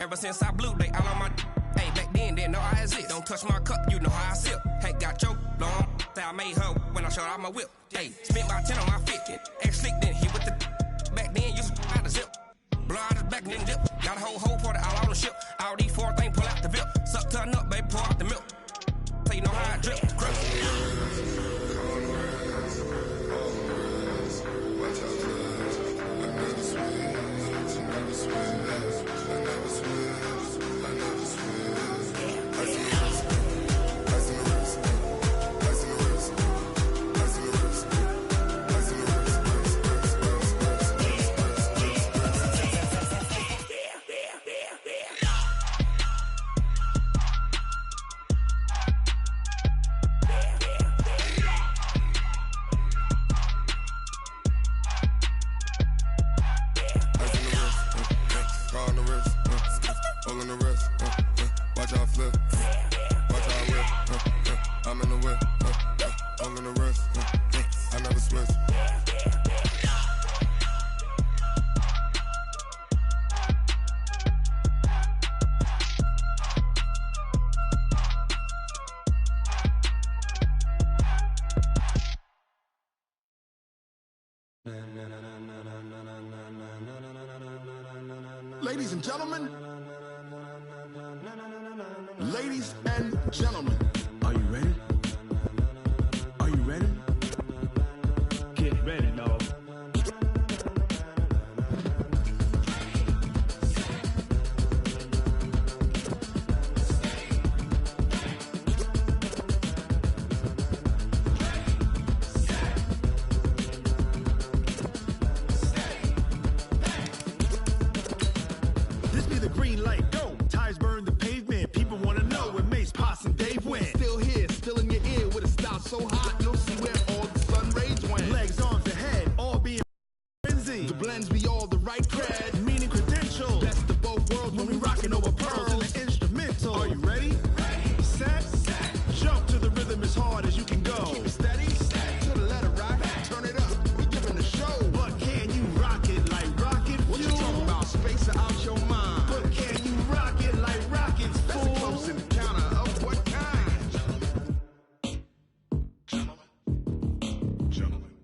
Ever since I blew, they all on my. Hey, back then, didn't know I exist. Don't touch my cup, you know how I sip. Hey, got your long. Say I made her when I showed out my whip. Hey, spent about 10 on my fit. Ex-slick, then hit with the. Back then, used to out the zip. Blow out his back, then dip. Got a whole party all on the ship. All these 4 things pull out the VIP. Suck, turn up, baby, pour out the milk. So you know how I drip. Ladies and gentlemen, ladies and gentlemen, are you ready? Are you ready? Get ready, dog. Green light, go. Tires burn the pavement. People want to know where Mace, Potts, and Dave went. Still here, still in your ear with a style so hot, you'll see where all the sun rays went. Legs, arms, and head, all being frenzy. The blends be all the right cred, meaning credentials. Best of both worlds when we rocking over pearls in the instrumental. Are you ready? Ready. Set. Jump to the rhythm as hard as you can go. Keep it steady. To the letter, right? Turn it up. We giving the show. But can you rock it like rocket fuel? What you talking about? Space out your mind.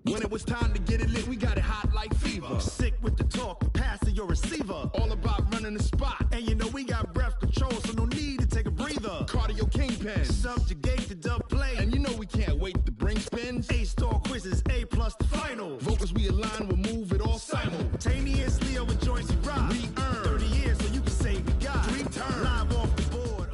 When it was time to get it lit, we got it hot like fever. Sick with the talk, pass to your receiver. All about running the spot. And you know we got breath control, so no need to take a breather. Cardio kingpin, subjugate the dub play. And you know we can't wait to bring spins. A-star quizzes, A+ the final. Vocals we align, we'll move it all simultaneously over joints we rock. We earn 30 years, so you can say we got 3 turns. Live off the board.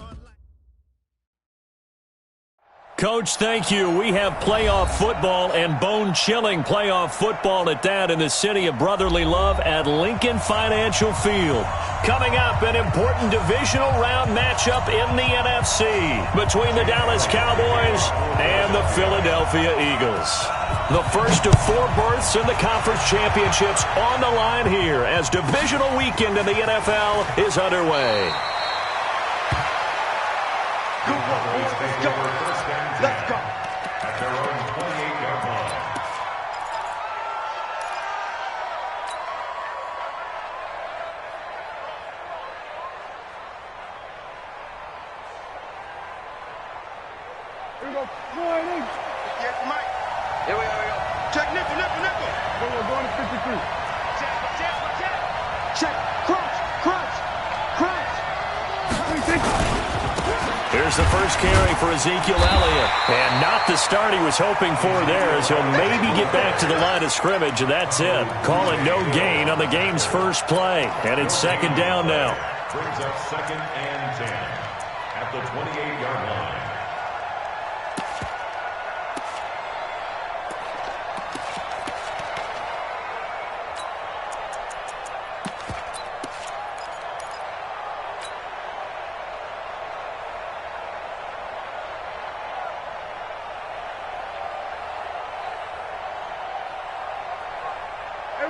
Coach, thank you. We have playoff football and bone-chilling playoff football at that in the city of brotherly love at Lincoln Financial Field. Coming up, an important divisional round matchup in the NFC between the Dallas Cowboys and the Philadelphia Eagles. The first of 4 berths in the conference championships on the line here as divisional weekend in the NFL is underway. Let's go. At their own 28-yard line. Here we go. Morning. Yes, Mike. Here we go. Check nickel. We're going to 53. Check. Crunch. Here's the first carry for Ezekiel Elliott. And not the start he was hoping for there, as he'll maybe get back to the line of scrimmage, and that's it. Calling no gain on the game's first play. And it's 2nd down now. Brings up 2nd and 10 at the 28-yard line.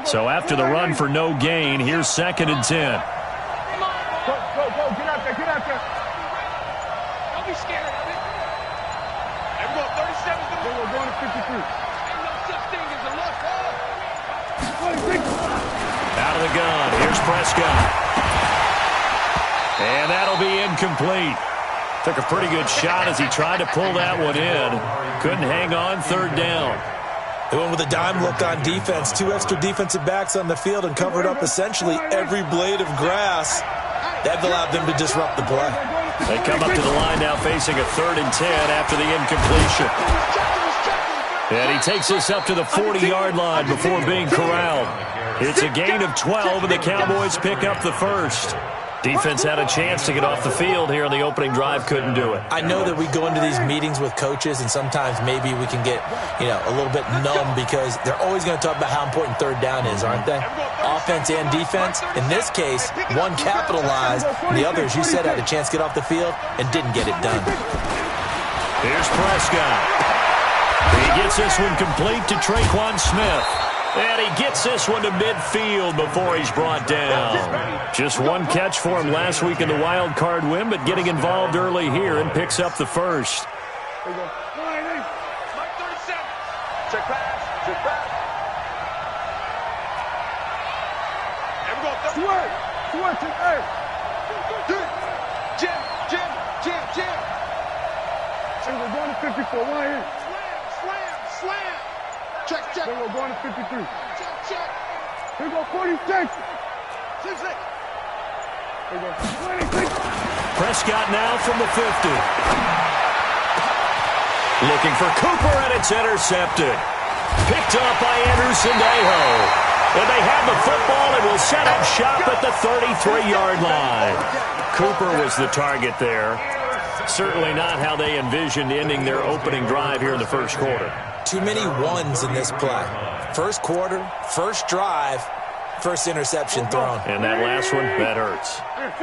So after the run for no gain, here's 2nd and 10. Go. Get out there. Don't be scared of it. There we go. 37. We're going to 53. Ain't no such thing as a lost ball. Out of the gun. Here's Prescott. And that'll be incomplete. Took a pretty good shot as he tried to pull that one in. Couldn't hang on, third down. They went with a dime look on defense. 2 extra defensive backs on the field and covered up essentially every blade of grass. That allowed them to disrupt the play. They come up to the line now facing a 3rd and 10 after the incompletion. And he takes us up to the 40-yard line before being corralled. It's a gain of 12, and the Cowboys pick up the first. Defense had a chance to get off the field here on the opening drive, couldn't do it. I know that we go into these meetings with coaches, and sometimes maybe we can get, a little bit numb because they're always going to talk about how important third down is, aren't they? Offense and defense. In this case, one capitalized, and the other, as you said, had a chance to get off the field and didn't get it done. Here's Prescott. He gets this one complete to Traquan Smith. And he gets this one to midfield before he's brought down. Just one catch for him last week in the wild card win, but getting involved early here and picks up the first. Mike 37. Check pass. Check pass. And we go. Switch, hey. Jim. Hey, we're going to 54. Right here. Slam. Check. Then we're going to 53. Check. Here we go, 46. 6. Here we go, 26. Prescott now from the 50. Looking for Cooper, and it's intercepted. Picked up by Andrew Sendejo. And they have the football and will set up shop at the 33-yard line. Cooper was the target there. Certainly not how they envisioned ending their opening drive here in the first quarter. Too many ones in this play. First quarter, first drive, first interception thrown. And that last one, that hurts.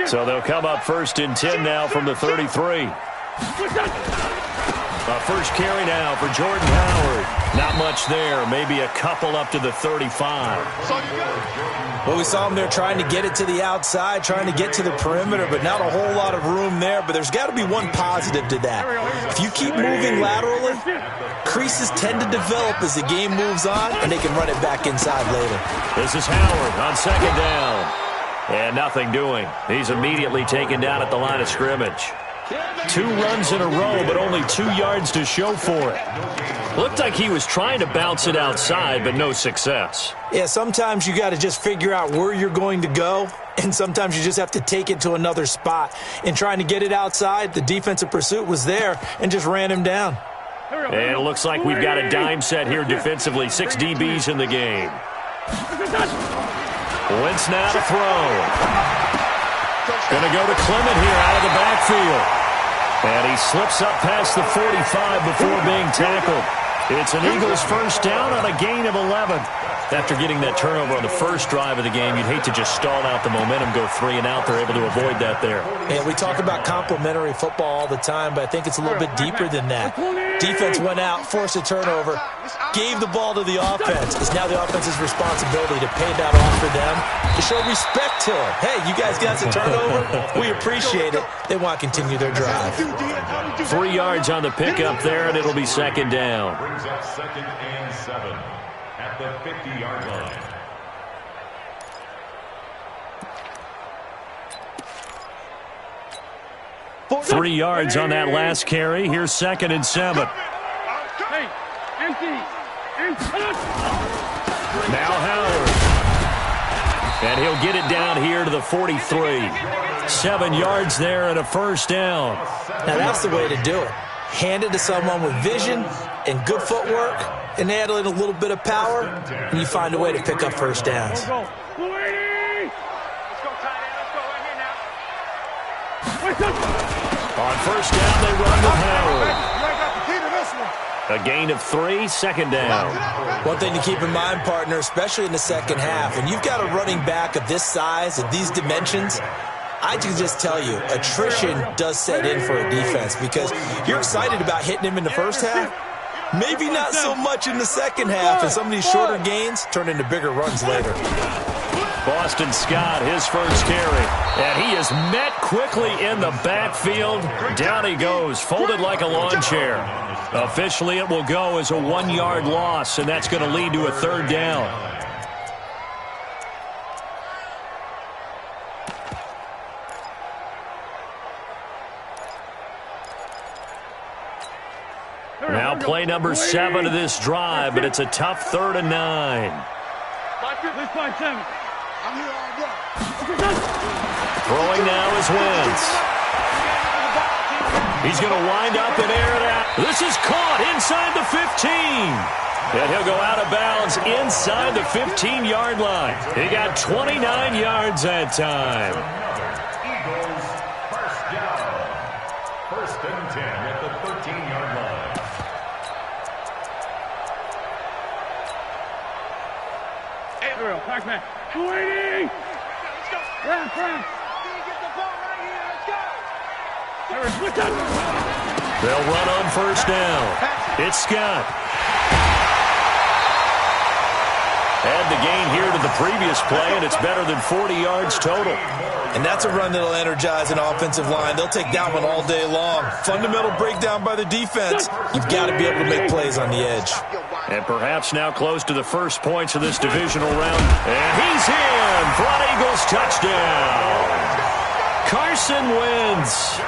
So they'll come up 1st and 10 now from the 33. A first carry now for Jordan Howard. Not much there. Maybe a couple up to the 35. Well, we saw him there trying to get it to the outside, trying to get to the perimeter, but not a whole lot of room there. But there's got to be one positive to that. If you keep moving laterally, creases tend to develop as the game moves on, and they can run it back inside later. This is Howard on 2nd down. And nothing doing. He's immediately taken down at the line of scrimmage. 2 runs in a row, but only 2 yards to show for it. Looked like he was trying to bounce it outside, but no success. Yeah, sometimes you got to just figure out where you're going to go, and sometimes you just have to take it to another spot. In trying to get it outside, the defensive pursuit was there and just ran him down. And it looks like we've got a dime set here defensively. 6 DBs in the game. Wentz now to throw. Going to go to Clement here out of the backfield. And he slips up past the 45 before being tackled. It's an Eagles first down on a gain of 11. After getting that turnover on the first drive of the game, you'd hate to just stall out the momentum, go 3 and out. They're able to avoid that there. And we talk about complementary football all the time, but I think it's a little bit deeper than that. Defense went out, forced a turnover, gave the ball to the offense. It's now the offense's responsibility to pay that off for them, to show respect to them. Hey, you guys got a turnover? We appreciate it. They want to continue their drive. 3 yards on the pickup there, and it'll be 2nd down. Brings up 2nd and 7 at the 50-yard line. Three yards on that last carry. Here's 2nd and 7. Hey, empty. Now Howard. And he'll get it down here to the 43. 7 yards there and a first down. Now that's the way to do it. Hand it to someone with vision and good footwork, and add in a little bit of power, and you find a way to pick up first downs. Let's go, tight end. Let's go right here now. On first down, they run with Howard. A gain of 3, 2nd down. One thing to keep in mind, partner, especially in the second half, when you've got a running back of this size, of these dimensions, I can just tell you, attrition does set in for a defense because you're excited about hitting him in the first half. Maybe not so much in the second half, and some of these shorter gains turn into bigger runs later. Boston Scott, his first carry. And he is met quickly in the backfield. Down he goes, folded like a lawn chair. Officially, it will go as a 1-yard loss, and that's going to lead to a 3rd down. play number 7 of this drive, but it's a tough 3rd and 9. Let's find 7. I'm here all day. Throwing now is Wentz. He's going to wind up and air it out. This is caught inside the 15. And he'll go out of bounds inside the 15-yard line. He got 29 yards that time. Eagles first down. 1st and 10 at the 13-yard line. Hey, Earl, pack man. 280. Let's go. Round. Get the ball right here. Let's go. They'll run on 1st down. It's Scott. Add the gain here to the previous play, and it's better than 40 yards total. And that's a run that'll energize an offensive line. They'll take that one all day long. Fundamental breakdown by the defense. You've got to be able to make plays on the edge. And perhaps now close to the first points of this divisional round. And he's in for an Eagles touchdown. Carson Wentz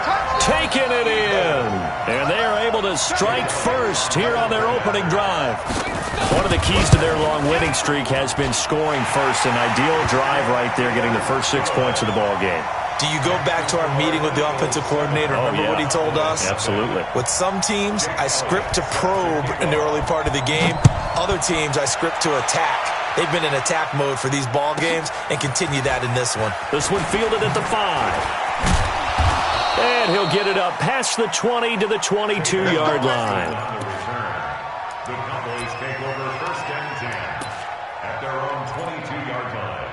taking it in. And they are able to strike first here on their opening drive. One of the keys to their long winning streak has been scoring first. An ideal drive right there, getting the first 6 points of the ball game. Do you go back to our meeting with the offensive coordinator? Remember what he told us? Absolutely. With some teams, I script to probe in the early part of the game. Other teams, I script to attack. They've been in attack mode for these ball games and continue that in this one. This one fielded at the 5. And he'll get it up past the 20 to the 22-yard line. The Cowboys take over 1st and 10 at their own 22-yard line.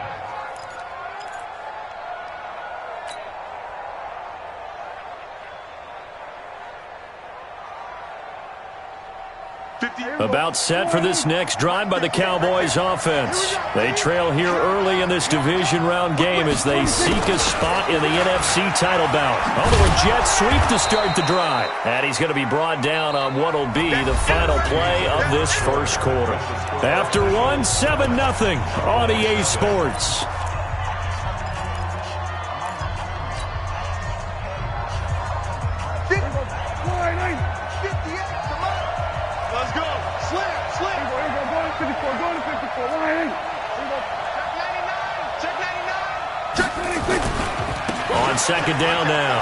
About set for this next drive by the Cowboys offense. They trail here early in this division round game as they seek a spot in the NFC title bout. Although a jet sweep to start the drive. And he's going to be brought down on what will be the final play of this first quarter. After one, 7-0 on EA Sports. On 2nd down now.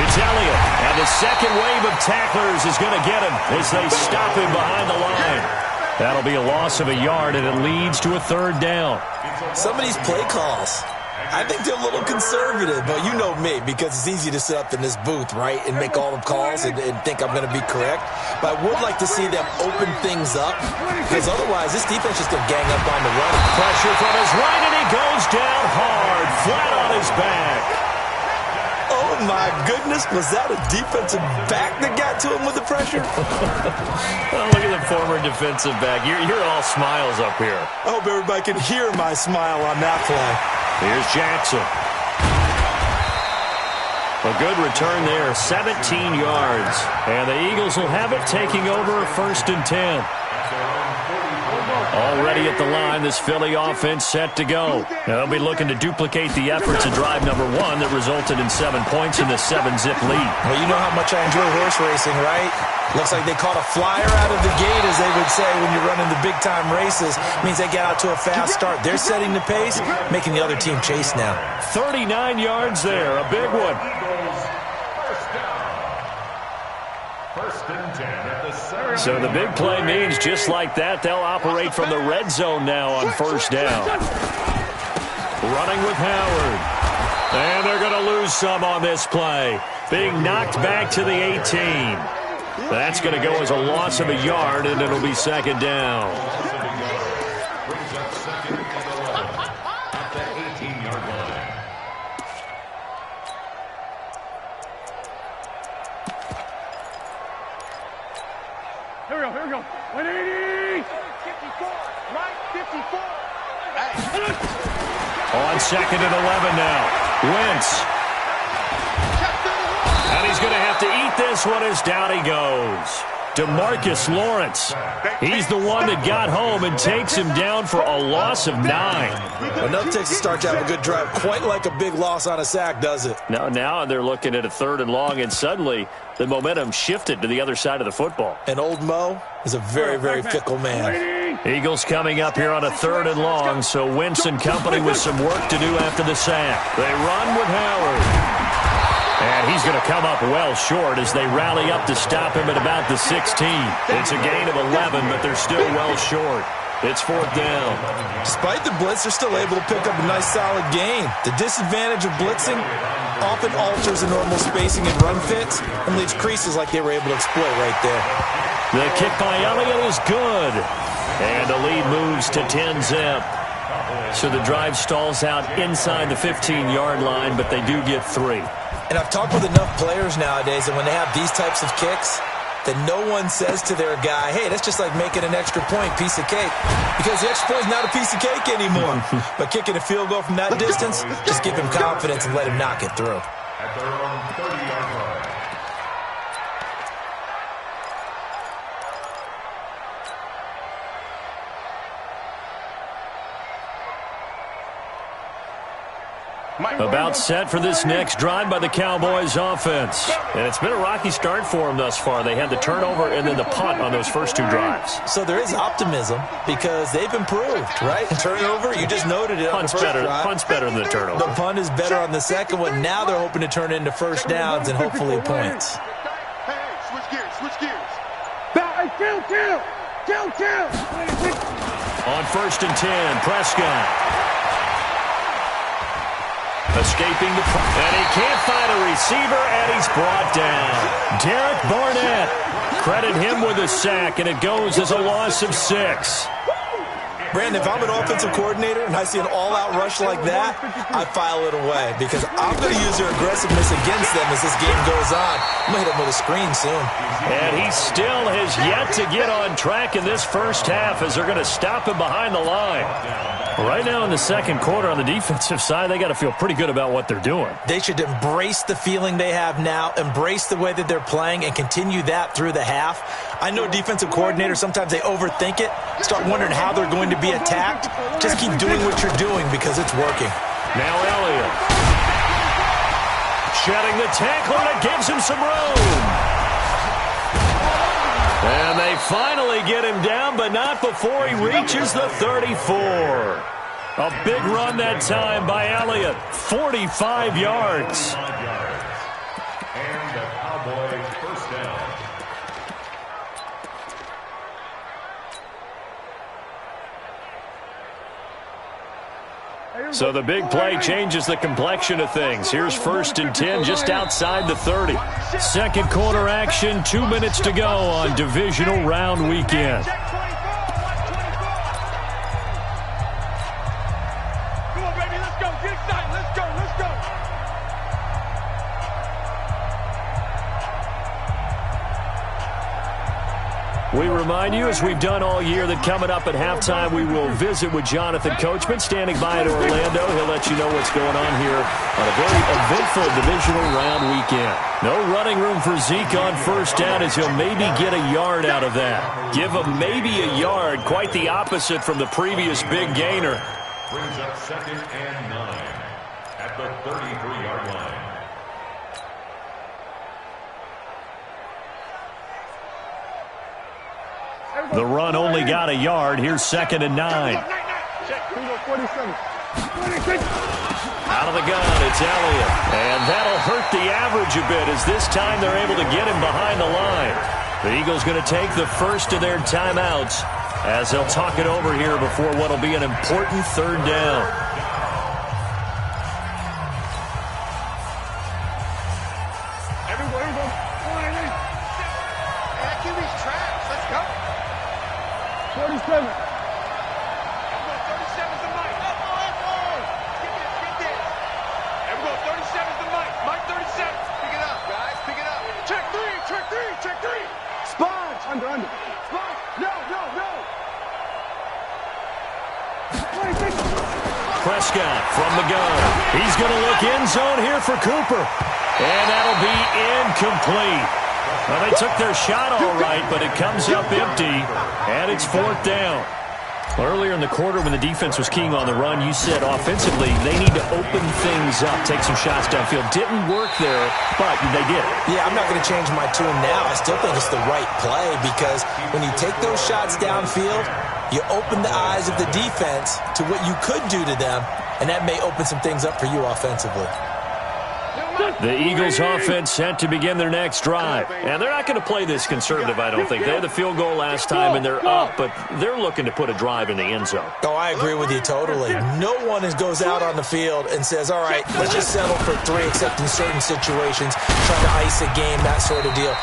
It's Elliott. And the second wave of tacklers is going to get him as they stop him behind the line. That'll be a loss of a yard, and it leads to a 3rd down. Some of these play calls, I think they're a little conservative, but you know me, because it's easy to sit up in this booth, right, and make all the calls and think I'm going to be correct. But I would like to see them open things up, because otherwise this defense is going to gang up on the run. Pressure from his right, and he goes down hard, flat on his back. Oh, my goodness. Was that a defensive back that got to him with the pressure? Oh, look at the former defensive back. You're all smiles up here. I hope everybody can hear my smile on that play. Here's Jackson. A good return there, 17 yards. And the Eagles will have it, taking over 1st and 10. Already at the line, this Philly offense set to go. They'll be looking to duplicate the efforts of drive number 1 that resulted in 7 points in the 7-zip lead. Well, you know how much I enjoy horse racing, right? Looks like they caught a flyer out of the gate, as they would say when you're running the big-time races. Means they get out to a fast start. They're setting the pace, making the other team chase now. 39 yards there, a big one. So the big play means just like that, they'll operate from the red zone now on 1st down. Running with Howard. And they're going to lose some on this play. Being knocked back to the 18. That's going to go as a loss of a yard, and it'll be 2nd down. Here we go. 180. 54. Right, 54. On 2nd and 11 now. Wentz. And he's going to have to eat this one as down he goes. DeMarcus Lawrence. He's the one that got home and takes him down for a loss of 9. Enough takes to start to have a good drive. Quite like a big loss on a sack, does it? Now they're looking at a 3rd and long, and suddenly the momentum shifted to the other side of the football. And old Mo is a very, very fickle man. Eagles coming up here on a 3rd and long, so Wentz and company with some work to do after the sack. They run with Howard. And he's going to come up well short as they rally up to stop him at about the 16. It's a gain of 11, but they're still well short. It's 4th down. Despite the blitz, they're still able to pick up a nice solid gain. The disadvantage of blitzing often alters the normal spacing and run fits and leaves creases like they were able to exploit right there. The kick by Elliott is good. And the lead moves to 10-zip. So the drive stalls out inside the 15-yard line, but they do get 3. And I've talked with enough players nowadays that when they have these types of kicks, that no one says to their guy, hey, that's just like making an extra point, piece of cake. Because the extra point is not a piece of cake anymore. But kicking a field goal from that distance, just give him confidence and let him knock it through. At their own 30-yard line. About set for this next drive by the Cowboys offense. And it's been a rocky start for them thus far. They had the turnover and then the punt on those first 2 drives. So there is optimism because they've improved, right? Turnover, you just noted it on the first drive. Punt's better than the turnover. The punt is better on the second one. Now they're hoping to turn it into first downs and hopefully points. Hey, switch gears. Back, kill. On 1st and 10, Prescott. Escaping the and he can't find a receiver, and he's brought down. Derek Barnett. Credit him with a sack, and it goes as a loss of 6. Brandon, if I'm an offensive coordinator and I see an all-out rush like that, I file it away because I'm going to use their aggressiveness against them as this game goes on. I'm going to hit them with a screen soon. And he still has yet to get on track in this first half as they're going to stop him behind the line. Right now in the second quarter on the defensive side, they got to feel pretty good about what they're doing. They should embrace the feeling they have now, embrace the way that they're playing, and continue that through the half. I know defensive coordinators, sometimes they overthink it, start wondering how they're going to be attacked. Just keep doing what you're doing because it's working. Now Elliott. Shedding the tackle, and it gives him some room. And they finally get him down, but not before he reaches the 34. A big run that time by Elliott. 45 yards. And the Cowboys first down. So the big play changes the complexion of things. Here's 1st and 10 just outside the 30. Second quarter action, 2 minutes to go on divisional round weekend. Come on, baby, let's go. Get excited. Let's go. We remind you, as we've done all year, that coming up at halftime, we will visit with Jonathan Coachman, standing by at Orlando. He'll let you know what's going on here on a very eventful divisional round weekend. No running room for Zeke on first down, as he'll maybe get a yard out of that. Give him maybe a yard, quite the opposite from the previous big gainer. Brings up 2nd and 9 at the 33-yard line. The run only got a yard. Here's 2nd and 9. Out of the gun, it's Elliott. And that'll hurt the average a bit, as this time they're able to get him behind the line. The Eagles going to take the first of their timeouts as they'll talk it over here before what will be an important 3rd down. Prescott from the gun. He's going to look end zone here for Cooper. And that'll be incomplete. Well, they took their shot all right, but it comes up empty, and it's 4th down. Earlier in the quarter when the defense was keying on the run, you said offensively they need to open things up, take some shots downfield. Didn't work there, but they did. Yeah, I'm not going to change my tune now. I still think it's the right play because when you take those shots downfield, you open the eyes of the defense to what you could do to them, and that may open some things up for you offensively. The Eagles offense set to begin their next drive. And they're not going to play this conservative, I don't think. They had the field goal last time, and they're up, but they're looking to put a drive in the end zone. Oh, I agree with you totally. No one goes out on the field and says, all right, let's just settle for 3, except in certain situations, trying to ice a game, that sort of deal.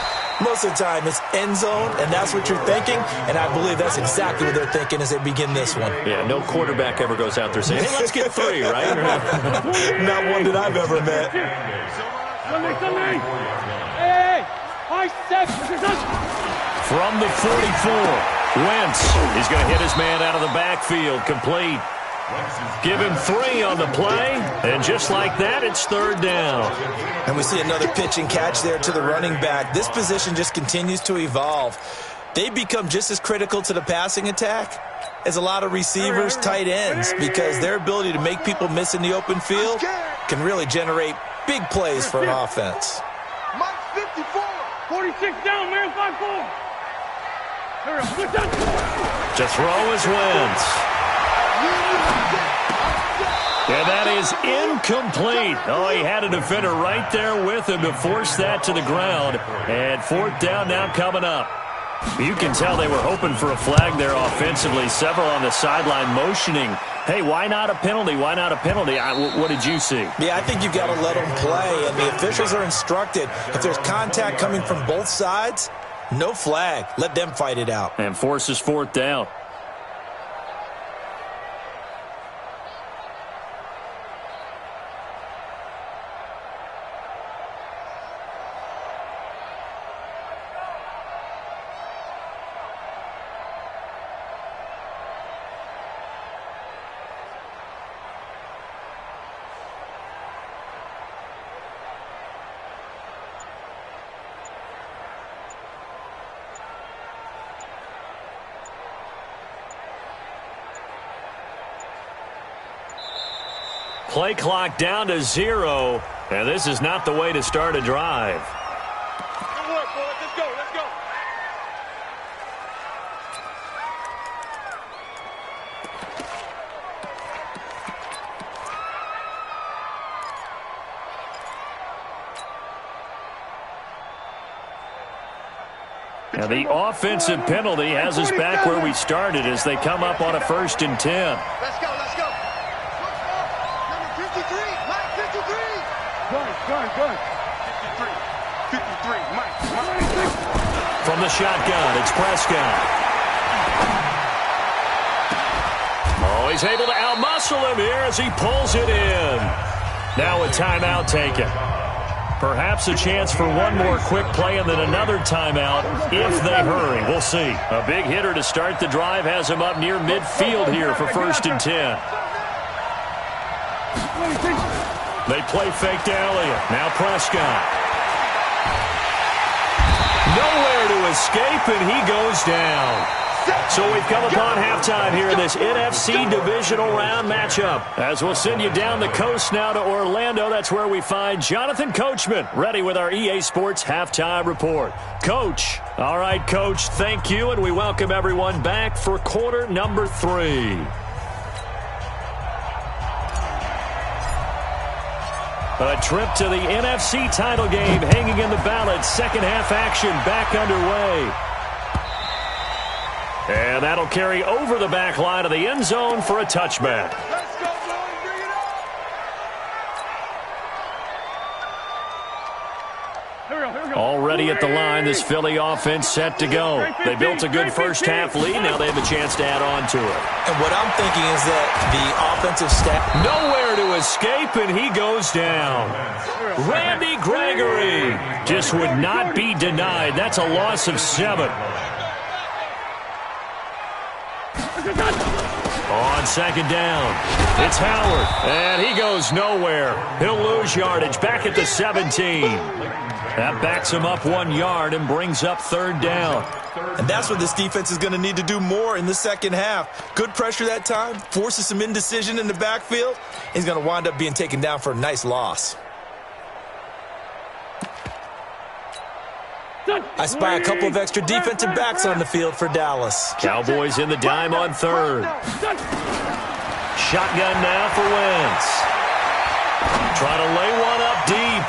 Most of the time, it's end zone, and that's what you're thinking, and I believe that's exactly what they're thinking as they begin this one. Yeah, no quarterback ever goes out there saying, hey, let's get 3, right? Not one that I've ever met. From the 44, Wentz is going to hit his man out of the backfield, complete. Give him 3 on the play, and just like that, it's 3rd down. And we see another pitch and catch there to the running back. This position just continues to evolve. They become just as critical to the passing attack as a lot of receivers, tight ends, because their ability to make people miss in the open field can really generate big plays for an offense. Mike 54. 46 down, man, 5-4. To throw is Wentz. And that is incomplete. Oh, he had a defender right there with him to force that to the ground. And 4th down now coming up. You can tell they were hoping for a flag there offensively. Several on the sideline motioning, hey, why not a penalty? Why not a penalty? What did you see? Yeah, I think you've got to let them play. And the officials are instructed, if there's contact coming from both sides, no flag. Let them fight it out. And forces 4th down. Play clock down to 0, and this is not the way to start a drive. Good work, boys. Let's go. Let's go. Now the offensive penalty has us back where we started as they come up on a 1st and 10. Let's go, let's go. Number 53, Mike 53. Good. 53, Mike. From the shotgun, it's Prescott. Oh, he's able to outmuscle him here as he pulls it in. Now a timeout taken. Perhaps a chance for one more quick play and then another timeout if they hurry. We'll see. A big hitter to start the drive has him up near midfield here for 1st and 10. They play fake to Elliott. Now Prescott. Nowhere to escape, and he goes down. So we've come upon halftime here in this NFC divisional round matchup. As we'll send you down the coast now to Orlando, that's where we find Jonathan Coachman ready with our EA Sports halftime report. Coach. All right, Coach, thank you, and we welcome everyone back for quarter number 3. A trip to the NFC title game hanging in the balance. Second half action back underway. And that'll carry over the back line of the end zone for a touchback. Let's go, boys. Bring it up. Already at the line, this Philly offense set to go. They built a good first half lead. Now they have a chance to add on to it. And what I'm thinking is that the offensive staff... Nowhere to escape, and he goes down. Randy Gregory just would not be denied. That's a loss of 7. On second down, it's Howard, and he goes nowhere. He'll lose yardage back at the 17. That backs him up 1 yard and brings up third down. And that's what this defense is going to need to do more in the second half. Good pressure that time, forces some indecision in the backfield. He's going to wind up being taken down for a nice loss. I spy a couple of extra defensive backs on the field for Dallas. Cowboys in the dime on third. Shotgun now for Wentz. Trying to lay one up deep.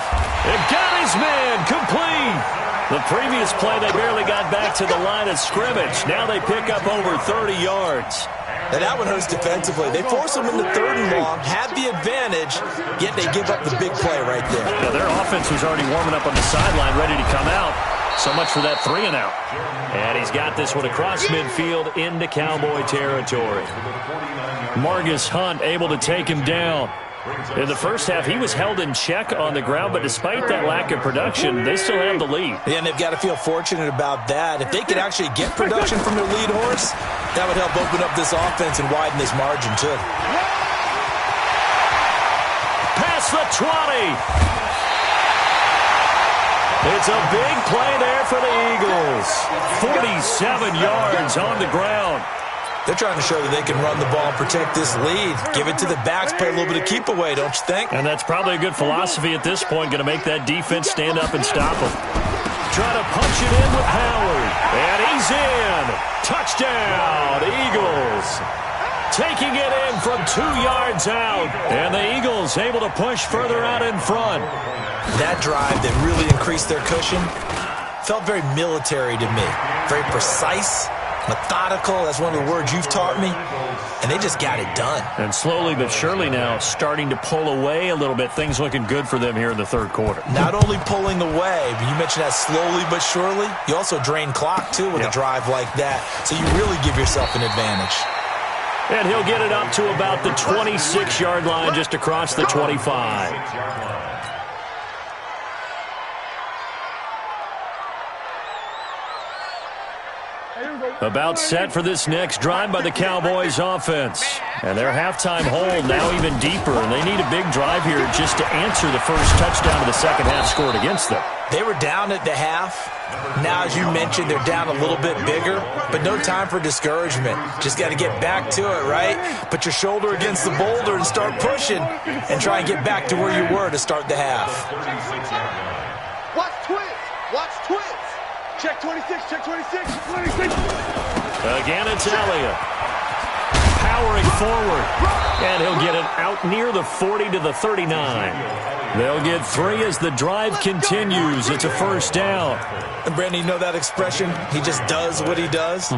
It got his man complete. The previous play, they barely got back to the line of scrimmage. Now they pick up over 30 yards. And that one hurts defensively. They force them into third and long, had the advantage, yet they give up the big play right there. Yeah, their offense was already warming up on the sideline, ready to come out. So much for that 3 and out. And he's got this one across midfield into Cowboy territory. Margus Hunt able to take him down. In the first half, he was held in check on the ground, but despite that lack of production, they still have the lead. Yeah, and they've got to feel fortunate about that. If they could actually get production from their lead horse, that would help open up this offense and widen this margin, too. Past the 20. It's a big play there for the Eagles. 47 yards on the ground. They're trying to show that they can run the ball and protect this lead. Give it to the backs, play a little bit of keep away, don't you think? And that's probably a good philosophy at this point, going to make that defense stand up and stop them. Trying to punch it in with Howard. And he's in. Touchdown, Eagles. Taking it in from 2 yards out. And the Eagles able to push further out in front. That drive that really increased their cushion felt very military to me. Very precise, methodical. That's one of the words you've taught me. And they just got it done. And slowly but surely now starting to pull away a little bit. Things looking good for them here in the third quarter. Not only pulling away, but you mentioned that slowly but surely. You also drain clock, too, with a drive like that. So you really give yourself an advantage. And he'll get it up to about the 26-yard line just across the 25. About set for this next drive by the Cowboys offense. And their halftime hole now even deeper, and they need a big drive here just to answer the first touchdown of the second half scored against them. They were down at the half. Now, as you mentioned, they're down a little bit bigger, but no time for discouragement. Just got to get back to it, right? Put your shoulder against the boulder and start pushing and try and get back to where you were to start the half. Watch twins. Watch twins. Check 26, check 26, 26. Again, it's Elliott. Powering forward. And he'll get it out near the 40 to the 39. They'll get 3 as the drive continues. It's a first down. And Brandon, you know that expression? He just does what he does?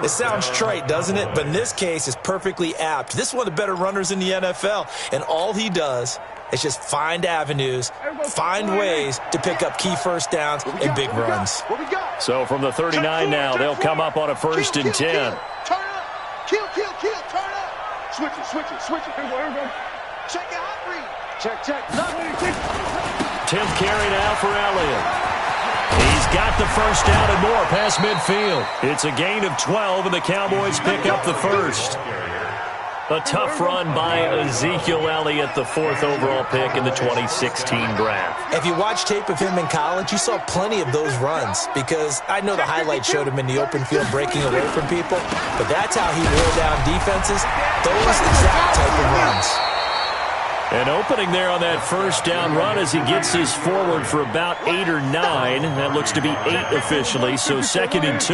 It sounds trite, doesn't it? But in this case, it's perfectly apt. This is one of the better runners in the NFL. And all he does is just find avenues, find ways to pick up key first downs and big runs. So from the 39 now, they'll come up on a first and 10. Turn up. Kill, turn up. Switch it. Here we go. Check your hot read. Check. 10th carry now for Elliott. He's got the first down and more past midfield. It's a gain of 12, and the Cowboys pick up the first. A tough run by Ezekiel Elliott, the 4th overall pick in the 2016 draft. If you watch tape of him in college, you saw plenty of those runs because I know the highlights showed him in the open field breaking away from people, but that's how he wore down defenses, those exact type of runs. An opening there on that first down run as he gets his forward for about 8 or 9. That looks to be 8 officially, so 2nd and 2.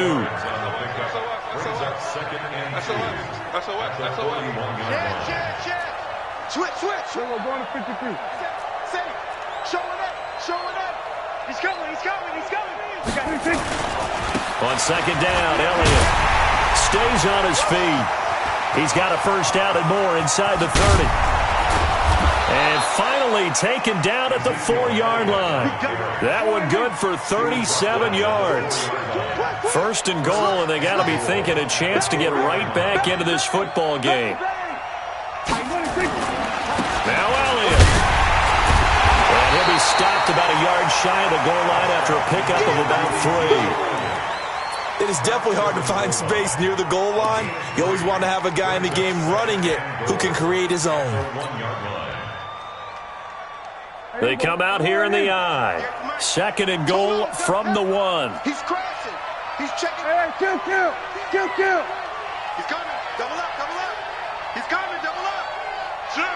Switch. We're going to 53. Safe. Showing up. He's coming. On second down, Elliott stays on his feet. He's got a first down and more inside the 30. And finally taken down at the 4-yard line. That one good for 37 yards. First and goal, and they got to be thinking a chance to get right back into this football game. Now Elliott. And he'll be stopped about a yard shy of the goal line after a pickup of about 3. It is definitely hard to find space near the goal line. You always want to have a guy in the game running it who can create his own. They come out here in the I. 2nd and goal from the 1. He's crashing. He's checking. Hey, kill. He's coming. Double up. He's coming. Double up. Shoot.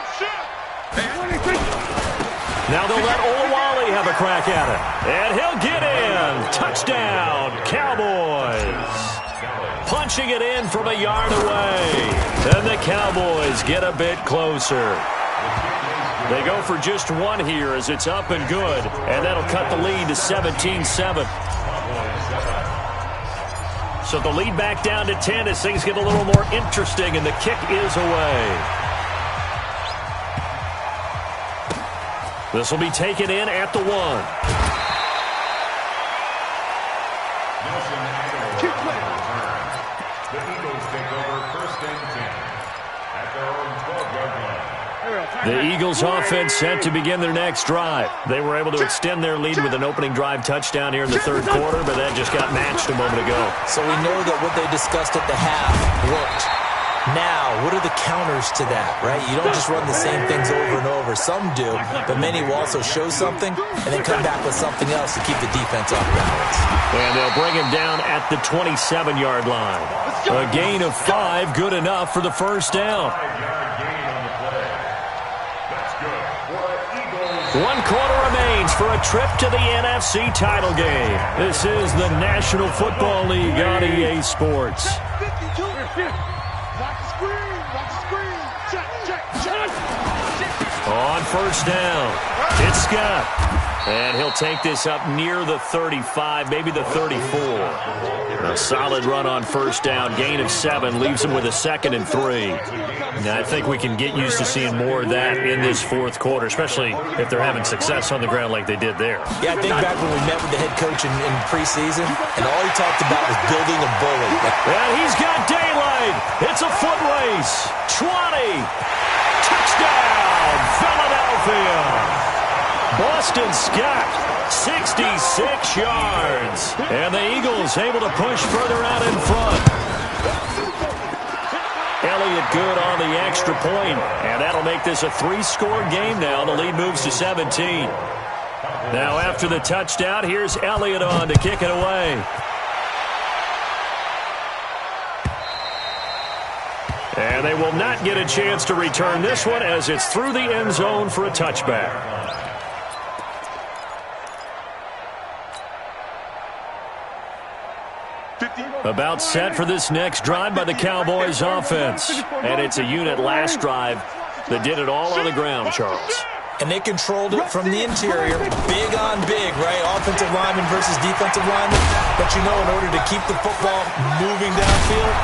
Now they'll let Olawale have a crack at it. And he'll get in. Touchdown, Cowboys. Punching it in from a yard away. And the Cowboys get a bit closer. They go for just 1 here as it's up and good. And that'll cut the lead to 17-7. So the lead back down to 10 as things get a little more interesting, and the kick is away. This will be taken in at the 1. The Eagles take over 1st and 10 at their own 12-yard line. The Eagles offense set to begin their next drive. They were able to extend their lead with an opening drive touchdown here in the 3rd quarter, but that just got matched a moment ago. So we know that what they discussed at the half worked. Now, what are the counters to that, right? You don't just run the same things over and over. Some do, but many will also show something and then come back with something else to keep the defense off balance. And they'll bring him down at the 27-yard line. A gain of 5, good enough for the 1st down. 1 quarter remains for a trip to the NFC title game. This is the National Football League on EA Sports. On 1st down, it's Scott. And he'll take this up near the 35, maybe the 34. A solid run on 1st down, gain of 7, leaves him with a 2nd and 3. Now, I think we can get used to seeing more of that in this 4th quarter, especially if they're having success on the ground like they did there. Yeah, I think back when we met with the head coach in preseason, and all he talked about was building a bully. And he's got daylight. It's a foot race. 20. Touchdown, Philadelphia. Boston Scott, 66 yards. And the Eagles able to push further out in front. Elliott good on the extra point, and that'll make this a 3-score game now. The lead moves to 17. Now after the touchdown, here's Elliott on to kick it away. And they will not get a chance to return this one as it's through the end zone for a touchback. About set for this next drive by the Cowboys offense. And it's a unit last drive that did it all on the ground, Charles. And they controlled it from the interior. Big on big, right? Offensive lineman versus defensive lineman. But you know, in order to keep the football moving downfield,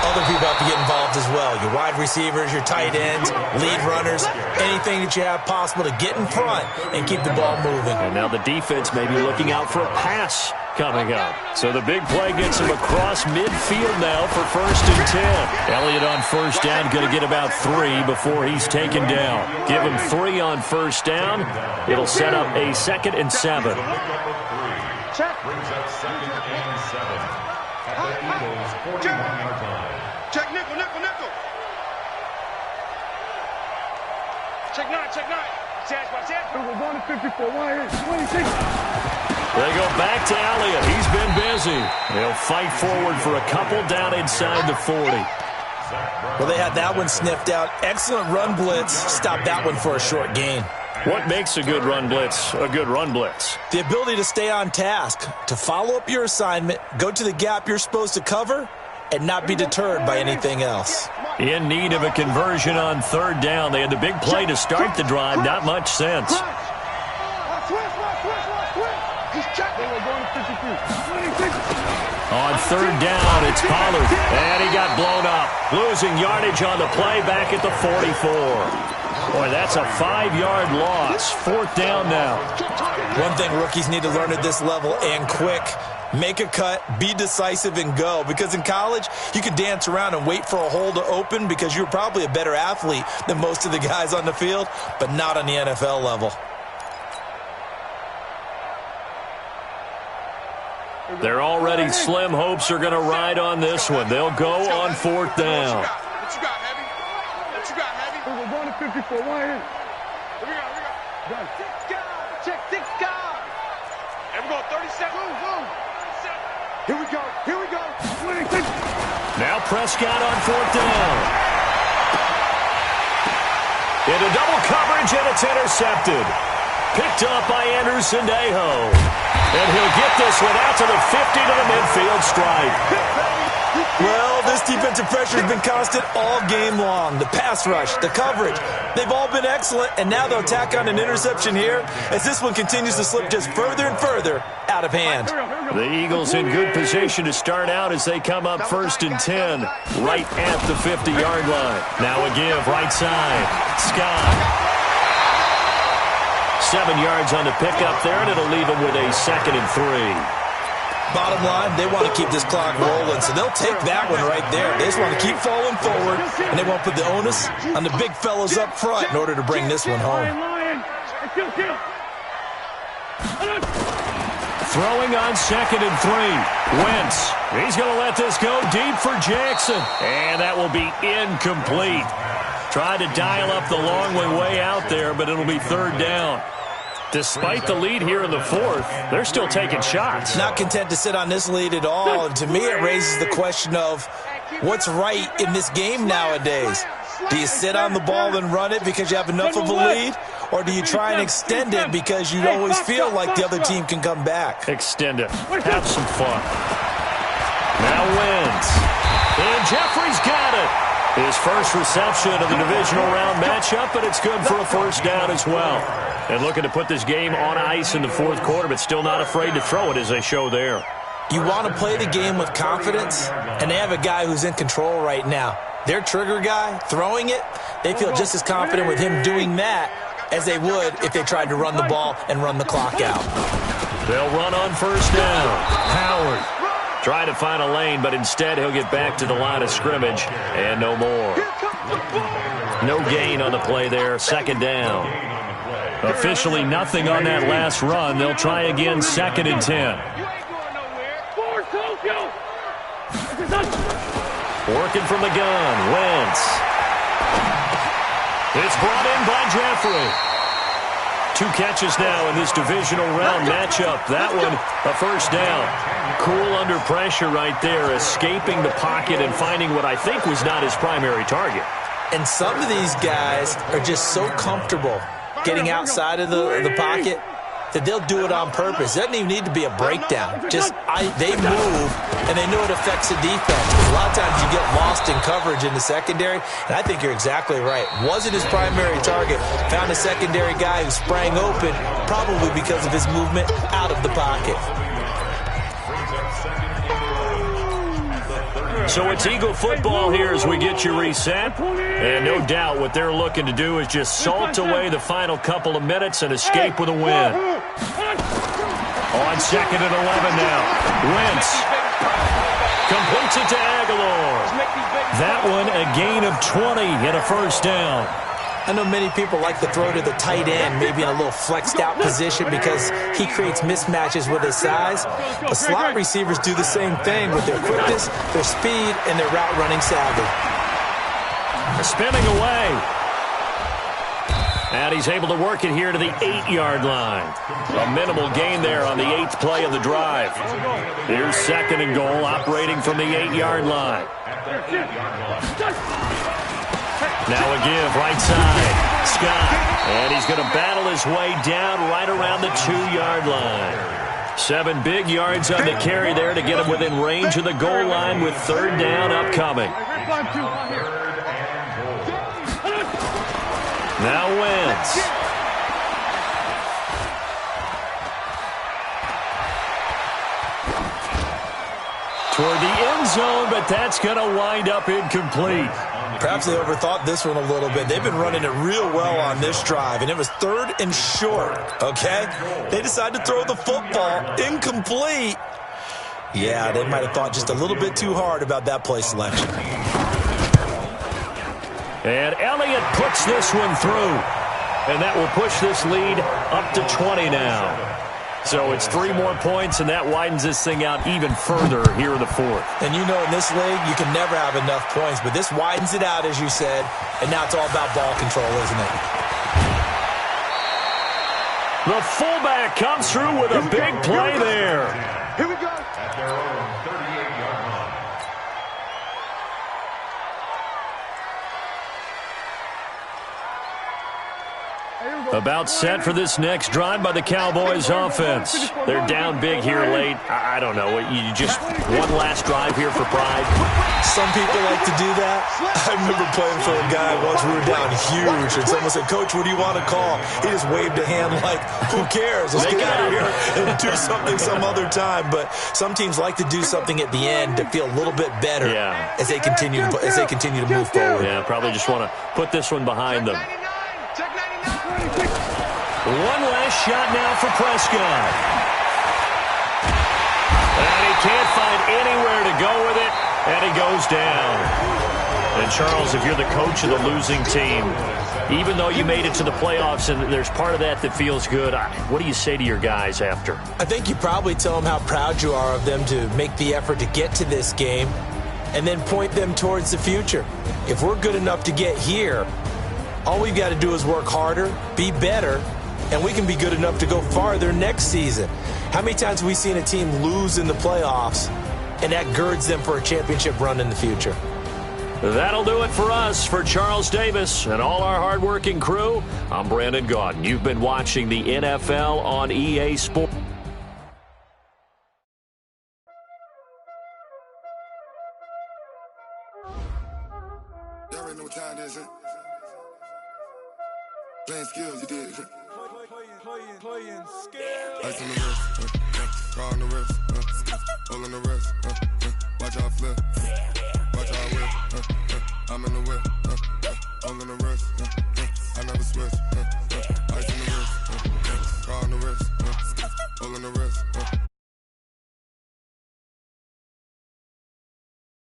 other people have to get involved as well. Your wide receivers, your tight ends, lead runners, anything that you have possible to get in front and keep the ball moving. And now the defense may be looking out for a pass coming up. So the big play gets him across midfield now for 1st and 10. Elliott on 1st down, going to get about 3 before he's taken down. Give him 3 on 1st down. It'll set up a 2nd and 7. Brings up 2nd and 7 at the Eagles' 41-yard line. Check nickel. Check 9. We're going to 54. 26. They go back to Elliott. He's been busy. They'll fight forward for a couple down inside the 40. Well, they had that one sniffed out. Excellent run blitz. Stopped that one for a short gain. What makes a good run blitz a good run blitz? The ability to stay on task, to follow up your assignment, go to the gap you're supposed to cover, and not be deterred by anything else. In need of a conversion on 3rd down. They had the big play to start the drive. Not much sense. On 3rd down, it's Pollard. And he got blown up. Losing yardage on the play back at the 44. Boy, that's a 5-yard loss. 4th down now. One thing rookies need to learn at this level, and quick, make a cut, be decisive, and go. Because in college, you could dance around and wait for a hole to open because you're probably a better athlete than most of the guys on the field, but not on the NFL level. Their already slim hopes are going to ride on this one. They'll go on 4th down. What you got, Heavy? What you got, Heavy? We're going to 54. Why in? Here we go. Got it. 6 guys. Check 6 guys. And we're going 37. Move. Here we go. Here we go. Now Prescott on 4th down. Into double coverage, and it's intercepted. Picked up by Anderson Aho. And he'll get this one out to the 50 to the midfield stripe. Well, this defensive pressure has been constant all game long. The pass rush, the coverage, they've all been excellent, and now they'll tack on an interception here as this one continues to slip just further and further out of hand. The Eagles in good position to start out as they come up 1st and 10, right at the 50-yard line. Now a give, right side. Scott. 7 yards on the pickup there, and it'll leave him with a 2nd and 3. Bottom line, they want to keep this clock rolling, so they'll take that one right there. They just want to keep falling forward, and they won't put the onus on the big fellows up front in order to bring this one home. Throwing on 2nd and 3. Wentz. He's going to let this go deep for Jackson. And that will be incomplete. Tried to dial up the long way out there, but it'll be 3rd down. Despite the lead here in the 4th, they're still taking shots. Not content to sit on this lead at all. And to me, it raises the question of what's right in this game nowadays. Do you sit on the ball and run it because you have enough of a lead? Or do you try and extend it because you always feel like the other team can come back? Extend it. Have some fun. Now Wentz. And Jeffrey's got it. His first reception of the divisional round matchup, but it's good for a 1st down as well. And looking to put this game on ice in the 4th quarter, but still not afraid to throw it as they show there. You want to play the game with confidence, and they have a guy who's in control right now. Their trigger guy, throwing it, they feel just as confident with him doing that as they would if they tried to run the ball and run the clock out. They'll run on 1st down. Howard trying to find a lane, but instead he'll get back to the line of scrimmage and no more. No gain on the play there, 2nd down. Officially nothing on that last run. They'll try again, 2nd and 10. Working from the gun, Wentz. It's brought in by Jeffrey. 2 catches now in this divisional round matchup. That one, a 1st down. Cool under pressure right there, escaping the pocket and finding what I think was not his primary target. And some of these guys are just so comfortable getting outside of the pocket that they'll do it on purpose. It doesn't even need to be a breakdown. They move, and they know it affects the defense. A lot of times you get lost in coverage in the secondary, and I think you're exactly right. Wasn't his primary target. Found a secondary guy who sprang open, probably because of his movement out of the pocket. So it's Eagle football here as we get you reset. And no doubt what they're looking to do is just salt away the final couple of minutes and escape with a win. On 2nd and 11 now. Wentz completes it to Aguilar. That one a gain of 20 and a 1st down. I know many people like to throw to the tight end, maybe in a little flexed out position because he creates mismatches with his size. The slot receivers do the same thing with their quickness, their speed, and their route running savvy. Spinning away. And he's able to work it here to the 8-yard line. A minimal gain there on the 8th play of the drive. Here's 2nd and goal, operating from the 8-yard line. Now a give, right side. Scott. And he's going to battle his way down right around the 2-yard line. 7 big yards on the carry there to get him within range of the goal line with 3rd down upcoming. Now Wentz. Toward the end zone, but that's going to wind up incomplete. Perhaps they overthought this one a little bit. They've been running it real well on this drive, and it was 3rd and short, okay? They decided to throw the football incomplete. Yeah, they might have thought just a little bit too hard about that play selection. And Elliott puts this one through. And that will push this lead up to 20 now. So it's 3 more points, and that widens this thing out even further here in the fourth. And you know in this league, you can never have enough points, but this widens it out, as you said, and now it's all about ball control, isn't it? The fullback comes through with a big play there. Here we go. At their own 38-yard line. About set for this next drive by the Cowboys offense. They're down big here late. I don't know. You just one last drive here for pride. Some people like to do that. I remember playing for a guy once. We were down huge, and someone said, "Coach, what do you want to call?" He just waved a hand like, "Who cares? Let's get out of here and do something some other time." But some teams like to do something at the end to feel a little bit better as they continue to move forward. Yeah, probably just want to put this one behind them. One last shot now for Prescott. And he can't find anywhere to go with it, and he goes down. And, Charles, if you're the coach of the losing team, even though you made it to the playoffs and there's part of that feels good, what do you say to your guys after? I think you probably tell them how proud you are of them to make the effort to get to this game and then point them towards the future. If we're good enough to get here, all we've got to do is work harder, be better, and we can be good enough to go farther next season. How many times have we seen a team lose in the playoffs, and that girds them for a championship run in the future? That'll do it for us. For Charles Davis and all our hardworking crew, I'm Brandon Gaudin. You've been watching the NFL on EA Sports. Y'all already know what time it is, huh? Playing skills, you did. Playing skills. Ice on the wrist, car on the wrist, all on the wrist, watch out flip, watch out whip.